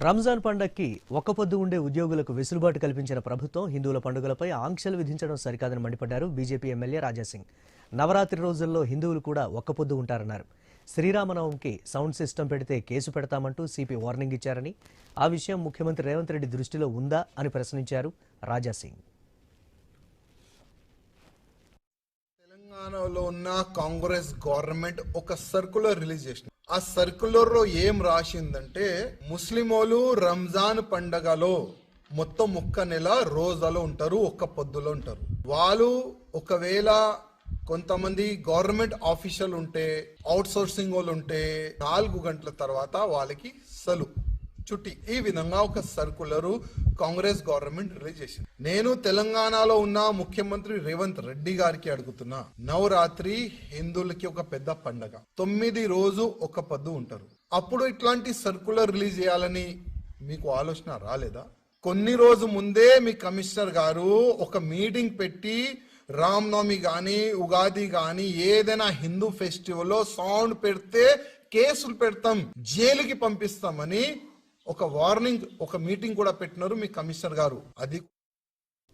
రంజాన్ పండగకి ఒక్కపొద్దు ఉండే ఉద్యోగులకు వెసులుబాటు కల్పించిన ప్రభుత్వం హిందువుల పండుగలపై ఆంక్షలు విధించడం సరికాదని మండిపడ్డారు బీజేపీ ఎమ్మెల్యే రాజాసింగ్. నవరాత్రి రోజుల్లో హిందువులు కూడా ఒక్కపొద్దు ఉంటారన్నారు. శ్రీరామనవమికి సౌండ్ సిస్టమ్ పెడితే కేసు పెడతామంటూ సిపి వార్నింగ్ ఇచ్చారని, ఆ విషయం ముఖ్యమంత్రి రేవంత్ రెడ్డి దృష్టిలో ఉందా అని ప్రశ్నించారు రాజాసింగ్. తెలంగాణలో ఉన్న కాంగ్రెస్ గవర్నమెంట్ ఒక సర్కులర్ రిలీజ్ చేసింది. ఆ సర్కులర్ లో ఏం రాసిందంటే, ముస్లిమోలు రంజాన్ పండగలో మొత్తం ఒక్క నెల రోజాలో ఉంటారు, ఒక్క పొద్దులో ఉంటారు. వాళ్ళు ఒకవేళ కొంతమంది గవర్నమెంట్ ఆఫీషియల్ ఉంటే, అవుట్ సోర్సింగ్ వాళ్ళు ఉంటే 4 గంటల తర్వాత వాళ్ళకి సెలవు, చుట్టి. ఈ విధంగా ఒక సర్కులర్ కాంగ్రెస్ గవర్నమెంట్ రిలీజ్ చేసింది. నేను తెలంగాణలో ఉన్న ముఖ్యమంత్రి రేవంత్ రెడ్డి గారికి అడుగుతున్నా, నవరాత్రి హిందువులకి ఒక పెద్ద పండగ, 9 రోజు ఒక పొద్దు ఉంటారు. అప్పుడు ఇట్లాంటి సర్కులర్ రిలీజ్ చేయాలని మీకు ఆలోచన రాలేదా? కొన్ని రోజు ముందే మీ కమిషనర్ గారు ఒక మీటింగ్ పెట్టి, రామ్నవమి గాని ఉగాది గాని ఏదైనా హిందూ ఫెస్టివల్ లో సౌండ్ పెడితే కేసులు పెడతాం, జైలుకి పంపిస్తామని ఒక వార్నింగ్, ఒక మీటింగ్ కూడా పెట్టినారు మీ కమిషనర్ గారు. అది